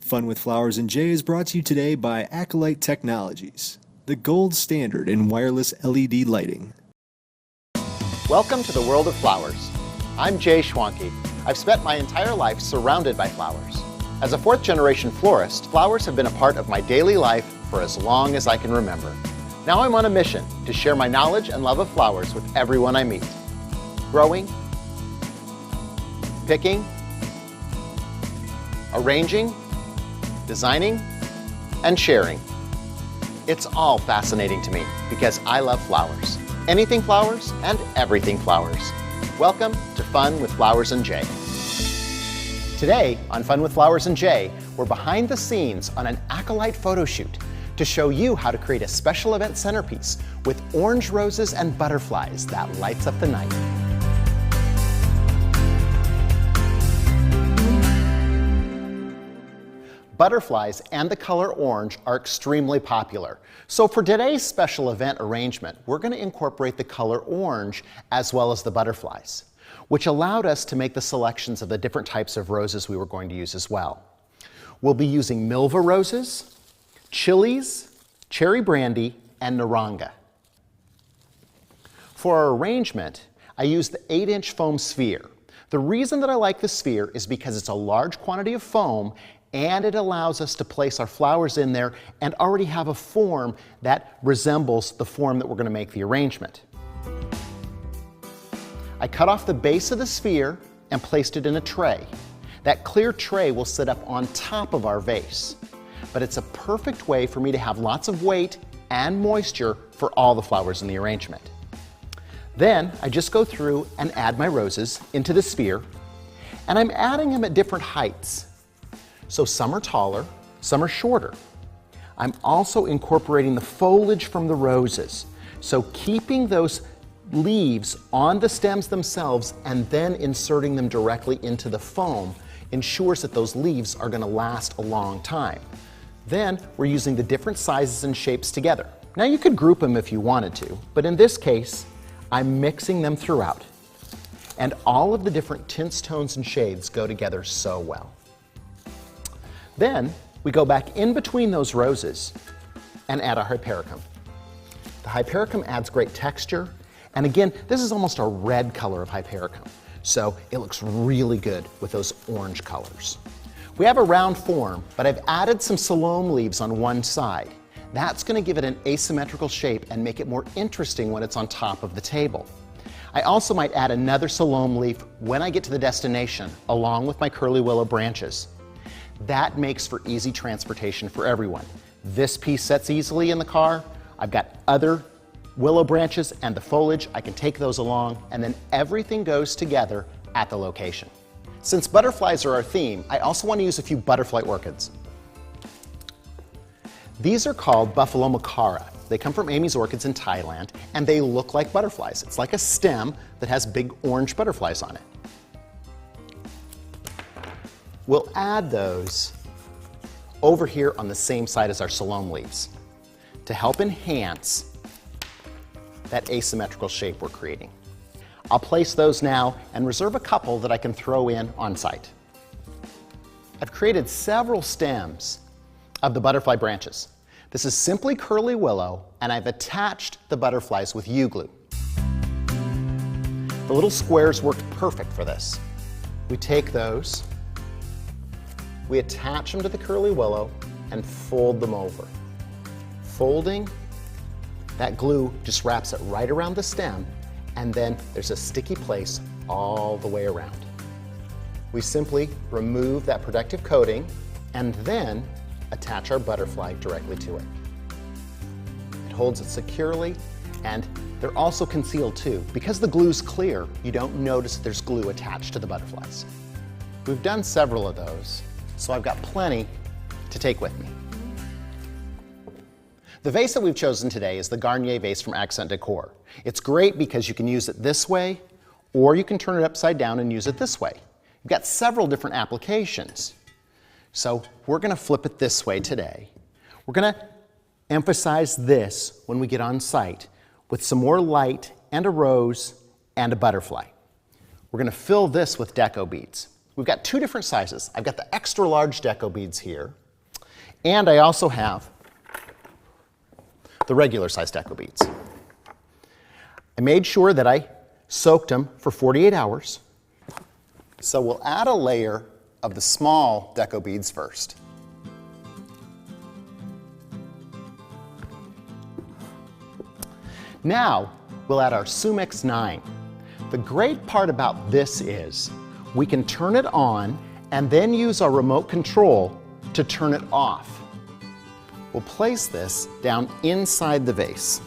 Fun with Flowers and J is brought to you today by Acolyte Technologies, the gold standard in wireless LED lighting. Welcome to the world of flowers. I'm Jay Schwanke. I've spent my entire life surrounded by flowers. As a fourth-generation florist, flowers have been a part of my daily life for as long as I can remember. Now I'm on a mission to share my knowledge and love of flowers with everyone I meet. Growing, picking, arranging, designing, and sharing. It's all fascinating to me because I love flowers. Anything flowers and everything flowers. Welcome to Fun with Flowers and Jay. Today on Fun with Flowers and Jay, we're behind the scenes on an Acolyte photo shoot to show you how to create a special event centerpiece with orange roses and butterflies that lights up the night. Butterflies and the color orange are extremely popular. So for today's special event arrangement, we're going to incorporate the color orange as well as the butterflies, which allowed us to make the selections of the different types of roses we were going to use as well. We'll be using Milva roses, chilies, cherry brandy, and naranga. For our arrangement, I used the 8-inch foam sphere. The reason that I like the sphere is because it's a large quantity of foam and it allows us to place our flowers in there and already have a form that resembles the form that we're going to make the arrangement. I cut off the base of the sphere and placed it in a tray. That clear tray will sit up on top of our vase, but it's a perfect way for me to have lots of weight and moisture for all the flowers in the arrangement. Then I just go through and add my roses into the sphere, and I'm adding them at different heights. So some are taller, some are shorter. I'm also incorporating the foliage from the roses. So keeping those leaves on the stems themselves and then inserting them directly into the foam ensures that those leaves are going to last a long time. Then we're using the different sizes and shapes together. Now you could group them if you wanted to, but in this case, I'm mixing them throughout. And all of the different tints, tones, and shades go together so well. Then we go back in between those roses and add our hypericum. The hypericum adds great texture, and again, this is almost a red color of hypericum, so it looks really good with those orange colors. We have a round form, but I've added some Salome leaves on one side. That's going to give it an asymmetrical shape and make it more interesting when it's on top of the table. I also might add another Salome leaf when I get to the destination, along with my curly willow branches. That makes for easy transportation for everyone. This piece sets easily in the car. I've got other willow branches and the foliage. I can take those along, and then everything goes together at the location. Since butterflies are our theme, I also want to use a few butterfly orchids. These are called Buffalo Macara. They come from Amy's Orchids in Thailand, and they look like butterflies. It's like a stem that has big orange butterflies on it. We'll add those over here on the same side as our Salome leaves to help enhance that asymmetrical shape we're creating. I'll place those now and reserve a couple that I can throw in on site. I've created several stems of the butterfly branches. This is simply curly willow, and I've attached the butterflies with U-glue. The little squares worked perfect for this. We take those, we attach them to the curly willow and fold them over. Folding, that glue just wraps it right around the stem, and then there's a sticky place all the way around. We simply remove that protective coating and then attach our butterfly directly to it. It holds it securely, and they're also concealed too. Because the glue's clear, you don't notice there's glue attached to the butterflies. We've done several of those, so I've got plenty to take with me. The vase that we've chosen today is the Garnier vase from Accent Decor. It's great because you can use it this way, or you can turn it upside down and use it this way. You've got several different applications. So we're going to flip it this way today. We're going to emphasize this when we get on site with some more light and a rose and a butterfly. We're going to fill this with deco beads. We've got two different sizes. I've got the extra large deco beads here, and I also have the regular size deco beads. I made sure that I soaked them for 48 hours. So we'll add a layer of the small deco beads first. Now we'll add our Sumix 9. The great part about this is we can turn it on and then use our remote control to turn it off. We'll place this down inside the vase.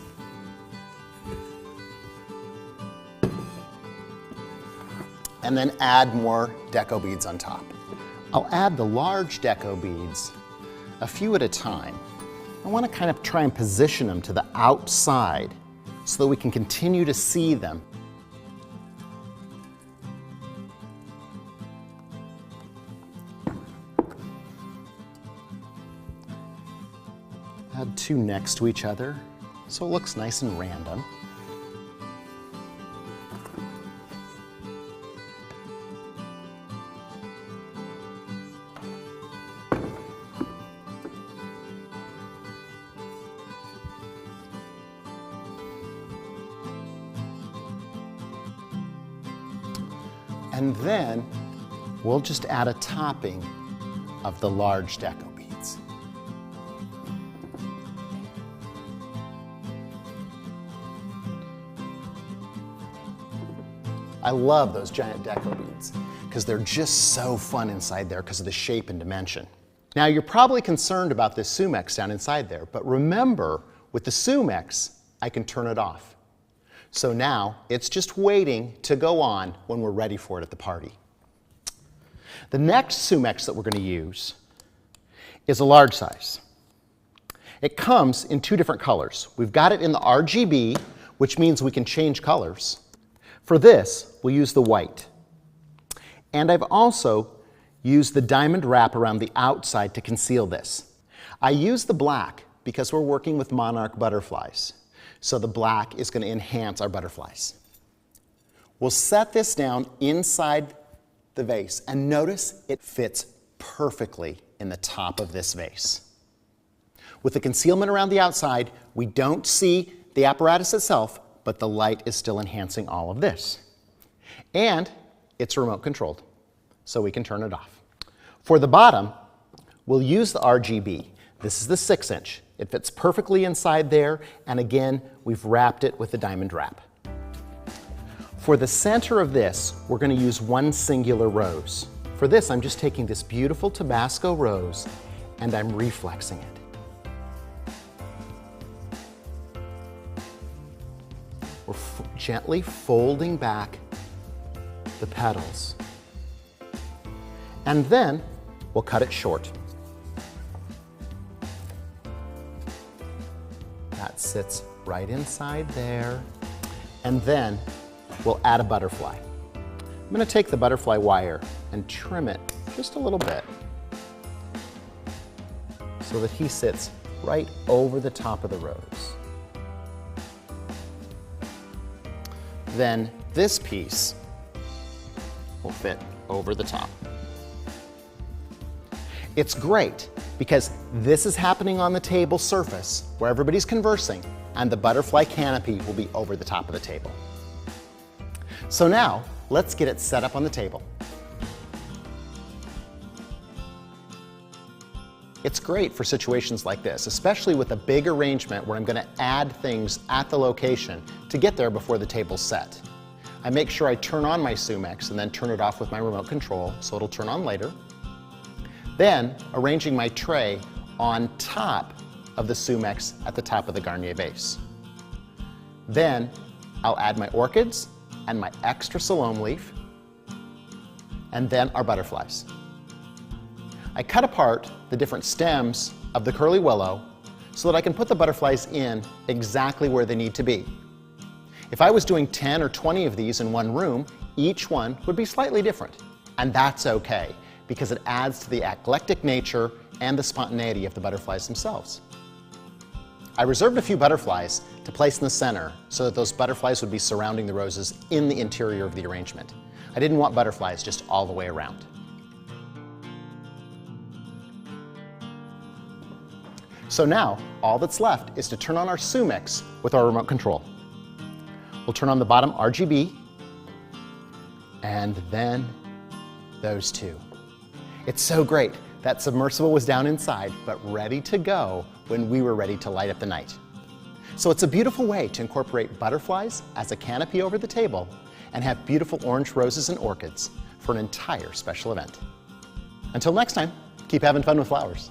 And then add more deco beads on top. I'll add the large deco beads a few at a time. I want to kind of try and position them to the outside so that we can continue to see them. Add two next to each other so it looks nice and random. And then we'll just add a topping of the large deco beads. I love those giant deco beads because they're just so fun inside there because of the shape and dimension. Now you're probably concerned about this Sumix down inside there, but remember with the Sumix, I can turn it off. So now it's just waiting to go on when we're ready for it at the party. The next Sumix that we're going to use is a large size. It comes in two different colors. We've got it in the RGB, which means we can change colors. For this, we'll use the white. And I've also used the diamond wrap around the outside to conceal this. I use the black because we're working with monarch butterflies. So the black is going to enhance our butterflies. We'll set this down inside the vase, and notice it fits perfectly in the top of this vase. With the concealment around the outside, we don't see the apparatus itself, but the light is still enhancing all of this. And it's remote controlled, so we can turn it off. For the bottom, we'll use the RGB. This is the 6-inch. It fits perfectly inside there, and again, we've wrapped it with the diamond wrap. For the center of this, we're going to use one singular rose. For this, I'm just taking this beautiful Tabasco rose and I'm reflexing it. We're gently folding back the petals. And then we'll cut it short. That sits right inside there. And then we'll add a butterfly. I'm going to take the butterfly wire and trim it just a little bit so that he sits right over the top of the rose. Then this piece will fit over the top. It's great because this is happening on the table surface where everybody's conversing, and the butterfly canopy will be over the top of the table. So now, let's get it set up on the table. It's great for situations like this, especially with a big arrangement where I'm going to add things at the location to get there before the table's set. I make sure I turn on my Sumix and then turn it off with my remote control so it'll turn on later. Then, arranging my tray on top of the Sumix at the top of the Garnier vase. Then, I'll add my orchids and my extra Salome leaf, and then our butterflies. I cut apart the different stems of the curly willow so that I can put the butterflies in exactly where they need to be. If I was doing 10 or 20 of these in one room, each one would be slightly different. And that's okay, because it adds to the eclectic nature and the spontaneity of the butterflies themselves. I reserved a few butterflies to place in the center so that those butterflies would be surrounding the roses in the interior of the arrangement. I didn't want butterflies just all the way around. So now, all that's left is to turn on our Sumix with our remote control. We'll turn on the bottom RGB, and then those two. It's so great. That submersible was down inside, but ready to go when we were ready to light up the night. So it's a beautiful way to incorporate butterflies as a canopy over the table and have beautiful orange roses and orchids for an entire special event. Until next time, keep having fun with flowers.